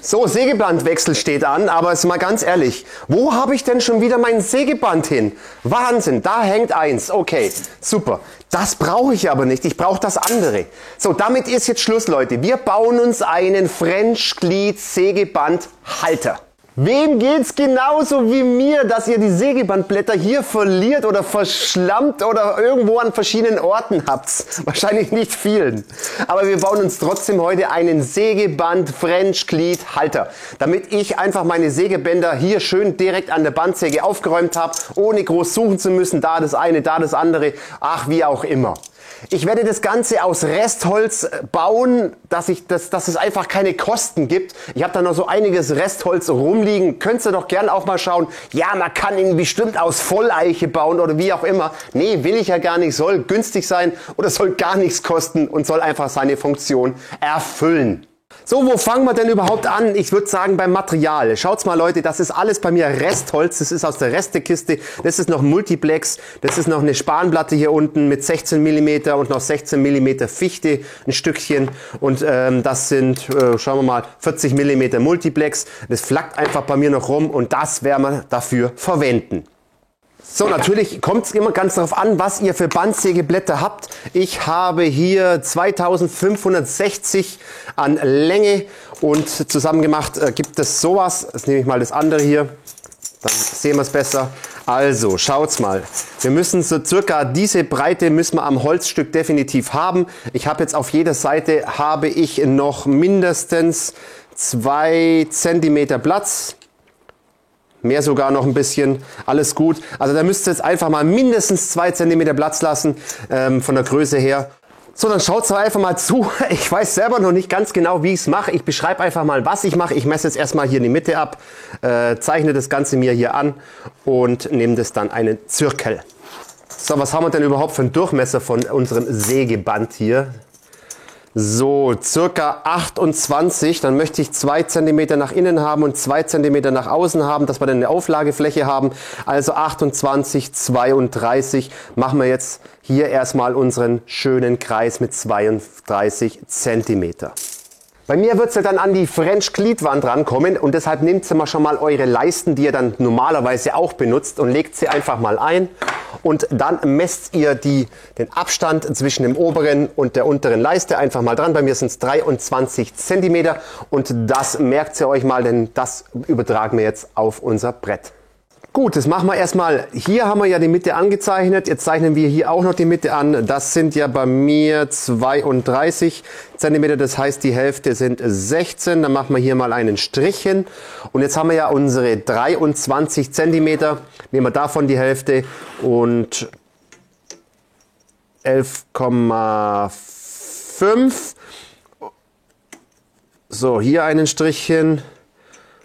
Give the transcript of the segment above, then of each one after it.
So, Sägebandwechsel steht an, aber jetzt mal ganz ehrlich, wo habe ich denn schon wieder mein Sägeband hin? Wahnsinn, da hängt eins. Okay, super. Das brauche ich aber nicht, ich brauche das andere. So, damit ist jetzt Schluss, Leute. Wir bauen uns einen French Glied Sägebandhalter. Wem geht's genauso wie mir, dass ihr die Sägebandblätter hier verliert oder verschlammt oder irgendwo an verschiedenen Orten habt? Wahrscheinlich nicht vielen. Aber wir bauen uns trotzdem heute einen Sägeband French Glied Halter, damit ich einfach meine Sägebänder hier schön direkt an der Bandsäge aufgeräumt habe, ohne groß suchen zu müssen, da das eine, da das andere, ach wie auch immer. Ich werde das Ganze aus Restholz bauen, dass es einfach keine Kosten gibt. Ich habe da noch so einiges Restholz rumliegen. Könnt ihr doch gern auch mal schauen. Ja, man kann ihn bestimmt aus Volleiche bauen oder wie auch immer. Nee, will ich ja gar nicht. Soll günstig sein oder soll gar nichts kosten und soll einfach seine Funktion erfüllen. So, wo fangen wir denn überhaupt an? Ich würde sagen beim Material. Schaut's mal, Leute, das ist alles bei mir Restholz. Das ist aus der Restekiste. Das ist noch Multiplex. Das ist noch eine Spanplatte hier unten mit 16 mm und noch 16 mm Fichte, ein Stückchen. Und das sind, schauen wir mal, 40 mm Multiplex. Das flackt einfach bei mir noch rum und das werden wir dafür verwenden. So, natürlich kommt es immer ganz darauf an, was ihr für Bandsägeblätter habt. Ich habe hier 2560 an Länge und zusammen gemacht gibt es sowas. Jetzt nehme ich mal das andere hier, dann sehen wir es besser. Also, schaut's mal. Wir müssen so circa diese Breite müssen wir am Holzstück definitiv haben. Ich habe jetzt auf jeder Seite habe ich noch mindestens 2 cm Platz. Mehr sogar noch ein bisschen, alles gut. Also da müsst ihr jetzt einfach mal mindestens 2 cm Platz lassen, von der Größe her. So, dann schaut einfach mal zu. Ich weiß selber noch nicht ganz genau, wie ich es mache. Ich beschreibe einfach mal, was ich mache. Ich messe jetzt erstmal hier in die Mitte ab, zeichne das Ganze mir hier an und nehme das dann einen Zirkel. So, was haben wir denn überhaupt für einen Durchmesser von unserem Sägeband hier? So, circa 28, dann möchte ich 2 cm nach innen haben und 2 cm nach außen haben, dass wir dann eine Auflagefläche haben. Also 28, 32 machen wir jetzt hier erstmal unseren schönen Kreis mit 32 cm. Bei mir wird es ja dann an die French Gliedwand rankommen und deshalb nehmt ihr mal schon mal eure Leisten, die ihr dann normalerweise auch benutzt und legt sie einfach mal ein und dann messt ihr den Abstand zwischen dem oberen und der unteren Leiste einfach mal dran. Bei mir sind es 23 cm und das merkt ihr euch mal, denn das übertragen wir jetzt auf unser Brett. Gut, das machen wir erstmal. Hier haben wir ja die Mitte angezeichnet. Jetzt zeichnen wir hier auch noch die Mitte an. Das sind ja bei mir 32 cm. Das heißt, die Hälfte sind 16. Dann machen wir hier mal einen Strich hin. Und jetzt haben wir ja unsere 23 cm. Nehmen wir davon die Hälfte und 11,5. So, hier einen Strich hin.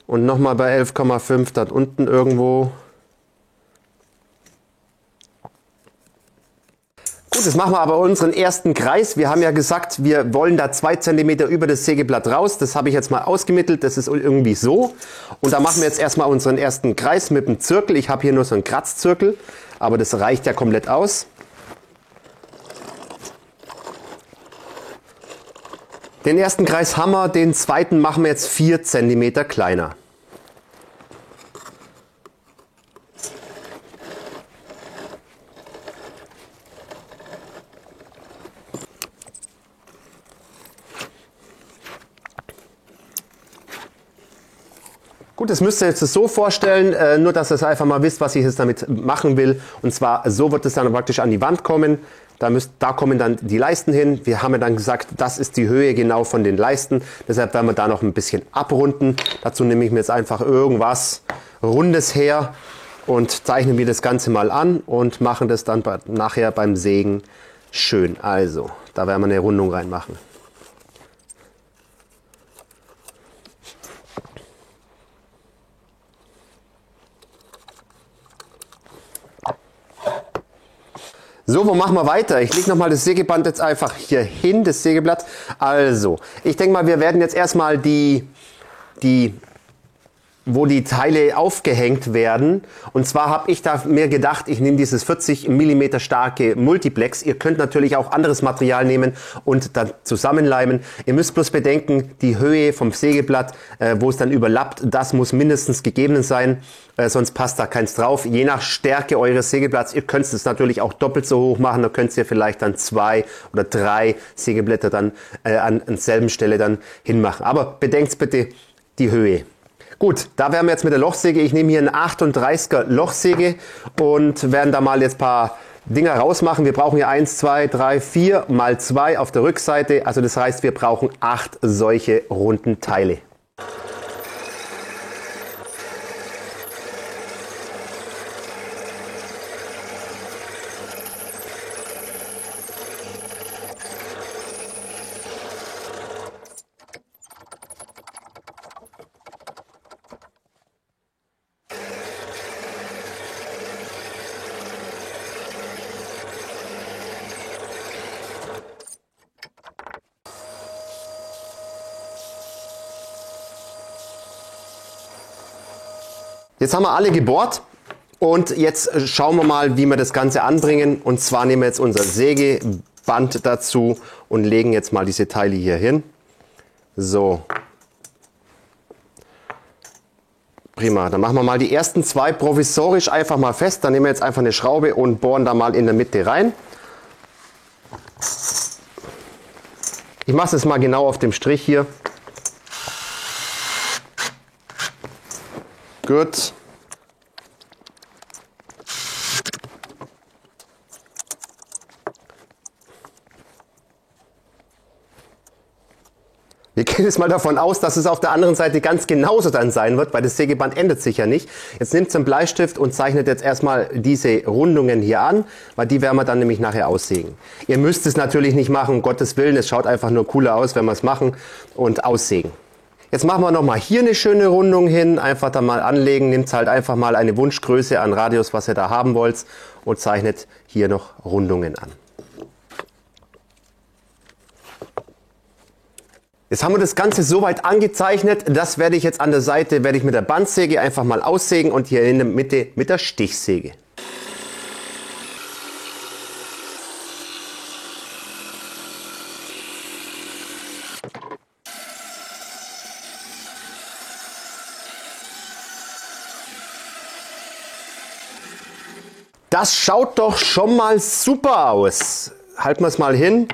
Und nochmal bei 11,5 dort unten irgendwo. Gut, jetzt machen wir aber unseren ersten Kreis. Wir haben ja gesagt, wir wollen da 2 cm über das Sägeblatt raus. Das habe ich jetzt mal ausgemittelt. Das ist irgendwie so. Und da machen wir jetzt erstmal unseren ersten Kreis mit dem Zirkel. Ich habe hier nur so einen Kratzzirkel, aber das reicht ja komplett aus. Den ersten Kreis haben wir, den zweiten machen wir jetzt 4 cm kleiner. Gut, das müsst ihr jetzt so vorstellen, nur dass ihr einfach mal wisst, was ich jetzt damit machen will. Und zwar, so wird es dann praktisch an die Wand kommen. Da kommen dann die Leisten hin. Wir haben ja dann gesagt, das ist die Höhe genau von den Leisten. Deshalb werden wir da noch ein bisschen abrunden. Dazu nehme ich mir jetzt einfach irgendwas Rundes her und zeichnen wir das Ganze mal an und machen das dann nachher beim Sägen schön. Also, da werden wir eine Rundung reinmachen. So, wo machen wir weiter? Ich lege nochmal das Sägeband jetzt einfach hier hin, das Sägeblatt. Also, ich denke mal, wir werden jetzt erstmal die wo die Teile aufgehängt werden. Und zwar habe ich da mir gedacht, ich nehme dieses 40 mm starke Multiplex. Ihr könnt natürlich auch anderes Material nehmen und dann zusammenleimen. Ihr müsst bloß bedenken, die Höhe vom Sägeblatt, wo es dann überlappt, das muss mindestens gegeben sein. Sonst passt da keins drauf. Je nach Stärke eures Sägeblatts, ihr könnt es natürlich auch doppelt so hoch machen. Da könnt ihr vielleicht dann 2 oder 3 Sägeblätter dann an derselben Stelle dann hinmachen. Aber bedenkt bitte die Höhe. Gut, da wären wir jetzt mit der Lochsäge. Ich nehme hier eine 38er Lochsäge und werden da mal jetzt ein paar Dinger rausmachen. Wir brauchen hier 1, 2, 3, 4 mal 2 auf der Rückseite. Also das heißt, wir brauchen 8 solche runden Teile. Jetzt haben wir alle gebohrt und jetzt schauen wir mal, wie wir das Ganze anbringen. Und zwar nehmen wir jetzt unser Sägeband dazu und legen jetzt mal diese Teile hier hin. So. Prima, dann machen wir mal die ersten 2 provisorisch einfach mal fest. Dann nehmen wir jetzt einfach eine Schraube und bohren da mal in der Mitte rein. Ich mache es mal genau auf dem Strich hier. Gut. Wir gehen jetzt mal davon aus, dass es auf der anderen Seite ganz genauso dann sein wird, weil das Sägeband ändert sich ja nicht. Jetzt nimmt einen Bleistift und zeichnet jetzt erstmal diese Rundungen hier an, weil die werden wir dann nämlich nachher aussägen. Ihr müsst es natürlich nicht machen, um Gottes Willen, es schaut einfach nur cooler aus, wenn wir es machen und aussägen. Jetzt machen wir nochmal hier eine schöne Rundung hin, einfach da mal anlegen, nehmt halt einfach mal eine Wunschgröße an Radius, was ihr da haben wollt und zeichnet hier noch Rundungen an. Jetzt haben wir das Ganze soweit angezeichnet, das werde ich jetzt an der Seite, werde ich mit der Bandsäge einfach mal aussägen und hier in der Mitte mit der Stichsäge. Das schaut doch schon mal super aus. Halten wir es mal hin.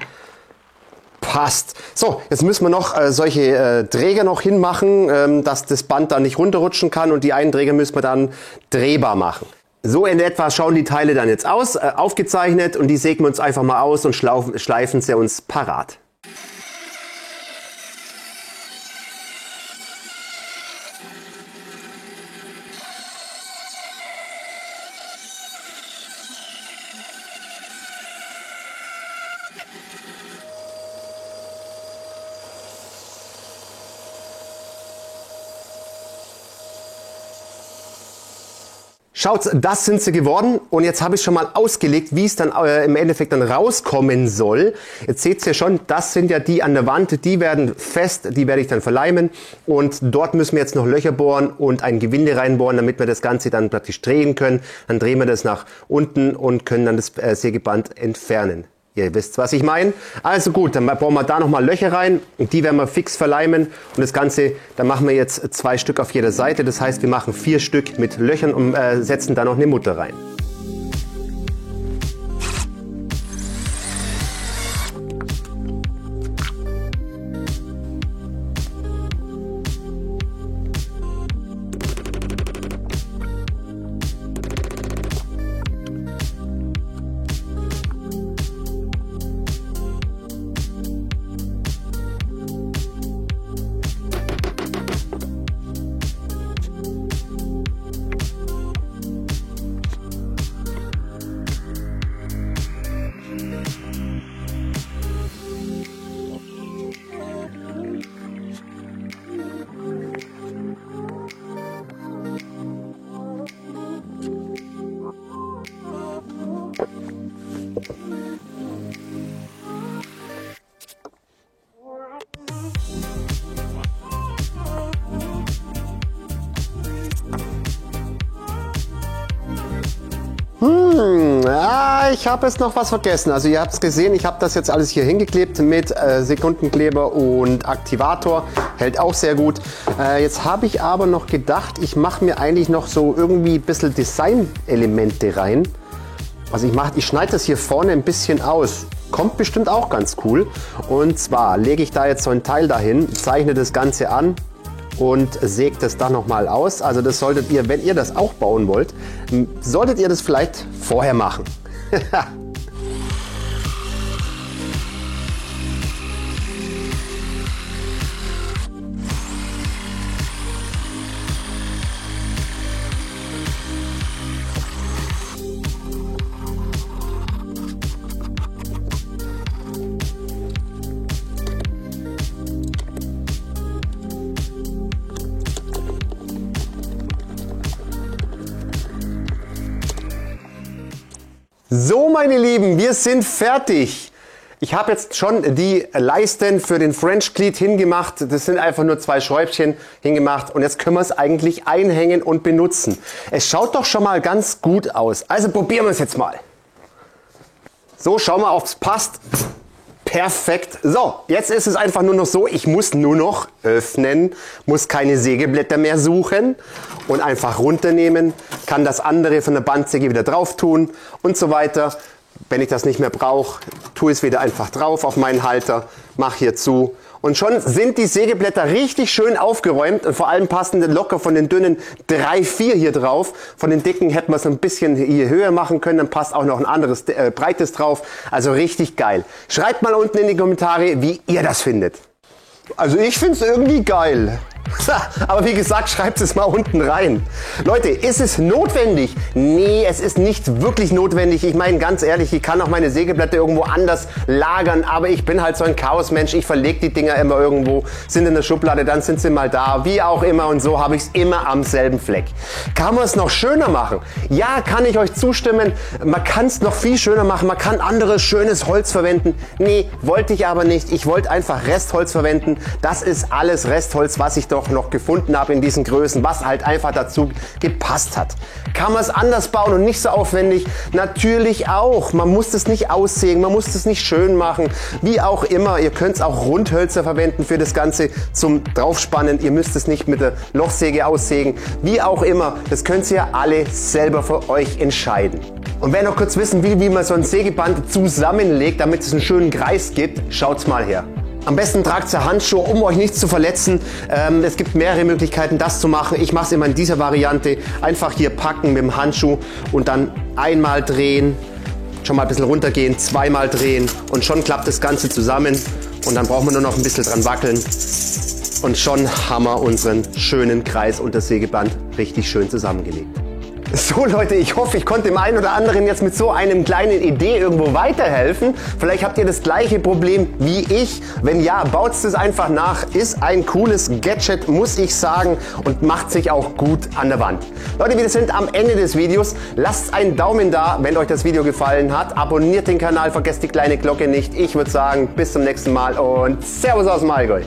Passt. So, jetzt müssen wir noch solche Träger noch hinmachen, dass das Band dann nicht runterrutschen kann und die einen Träger müssen wir dann drehbar machen. So in etwa schauen die Teile dann jetzt aus, aufgezeichnet und die sägen wir uns einfach mal aus und schleifen sie uns parat. Schaut, das sind sie geworden und jetzt habe ich schon mal ausgelegt, wie es dann im Endeffekt dann rauskommen soll. Jetzt seht ihr schon, das sind ja die an der Wand, die werden fest, die werde ich dann verleimen und dort müssen wir jetzt noch Löcher bohren und ein Gewinde reinbohren, damit wir das Ganze dann praktisch drehen können. Dann drehen wir das nach unten und können dann das Sägeband entfernen. Ihr wisst, was ich meine. Also gut, dann bohren wir da nochmal Löcher rein und die werden wir fix verleimen. Und das Ganze, dann machen wir jetzt 2 Stück auf jeder Seite. Das heißt, wir machen 4 Stück mit Löchern und setzen da noch eine Mutter rein. Ich habe jetzt noch was vergessen. Also ihr habt es gesehen, ich habe das jetzt alles hier hingeklebt mit Sekundenkleber und Aktivator. Hält auch sehr gut. Jetzt habe ich aber noch gedacht, ich mache mir eigentlich noch so irgendwie ein bisschen Design-Elemente rein. Also ich schneide das hier vorne ein bisschen aus. Kommt bestimmt auch ganz cool. Und zwar lege ich da jetzt so ein Teil dahin, zeichne das Ganze an und sägt es dann nochmal aus. Also das solltet ihr, wenn ihr das auch bauen wollt, solltet ihr das vielleicht vorher machen. So, meine Lieben, wir sind fertig. Ich habe jetzt schon die Leisten für den French Cleat hingemacht. Das sind einfach nur 2 Schräubchen hingemacht. Und jetzt können wir es eigentlich einhängen und benutzen. Es schaut doch schon mal ganz gut aus. Also probieren wir es jetzt mal. So, schauen wir, ob es passt. Perfekt. So, jetzt ist es einfach nur noch so, ich muss nur noch öffnen, muss keine Sägeblätter mehr suchen und einfach runternehmen, kann das andere von der Bandsäge wieder drauf tun und so weiter. Wenn ich das nicht mehr brauche, tue es wieder einfach drauf auf meinen Halter, mache hier zu. Und schon sind die Sägeblätter richtig schön aufgeräumt und vor allem passen locker von den dünnen 3, 4 hier drauf. Von den dicken hätten wir es ein bisschen hier höher machen können, dann passt auch noch ein anderes breites drauf. Also richtig geil. Schreibt mal unten in die Kommentare, wie ihr das findet. Also ich finde es irgendwie geil. Aber wie gesagt, schreibt es mal unten rein. Leute, ist es notwendig? Nee, es ist nicht wirklich notwendig. Ich meine, ganz ehrlich, ich kann auch meine Sägeblätter irgendwo anders lagern, aber ich bin halt so ein Chaosmensch. Ich verlege die Dinger immer irgendwo, sind in der Schublade, dann sind sie mal da, wie auch immer, und so habe ich es immer am selben Fleck. Kann man es noch schöner machen? Ja, kann ich euch zustimmen. Man kann es noch viel schöner machen. Man kann anderes schönes Holz verwenden. Nee, wollte ich aber nicht. Ich wollte einfach Restholz verwenden. Das ist alles Restholz, was ich doch noch gefunden habe in diesen Größen, was halt einfach dazu gepasst hat. Kann man es anders bauen und nicht so aufwendig? Natürlich auch. Man muss es nicht aussägen, man muss es nicht schön machen, wie auch immer. Ihr könnt es auch Rundhölzer verwenden für das Ganze zum Draufspannen. Ihr müsst es nicht mit der Lochsäge aussägen, wie auch immer. Das könnt ihr alle selber für euch entscheiden. Und wer noch kurz wissen will, wie man so ein Sägeband zusammenlegt, damit es einen schönen Kreis gibt, schaut's mal her. Am besten tragt ihr Handschuhe, um euch nicht zu verletzen. Es gibt mehrere Möglichkeiten, das zu machen. Ich mache es immer in dieser Variante. Einfach hier packen mit dem Handschuh und dann einmal drehen, schon mal ein bisschen runtergehen, zweimal drehen und schon klappt das Ganze zusammen. Und dann brauchen wir nur noch ein bisschen dran wackeln. Und schon haben wir unseren schönen Kreis und das Sägeband richtig schön zusammengelegt. So Leute, ich hoffe, ich konnte dem einen oder anderen jetzt mit so einem kleinen Idee irgendwo weiterhelfen. Vielleicht habt ihr das gleiche Problem wie ich. Wenn ja, baut es einfach nach. Ist ein cooles Gadget, muss ich sagen, und macht sich auch gut an der Wand. Leute, wir sind am Ende des Videos. Lasst einen Daumen da, wenn euch das Video gefallen hat. Abonniert den Kanal, vergesst die kleine Glocke nicht. Ich würde sagen, bis zum nächsten Mal und Servus aus dem Allgäu.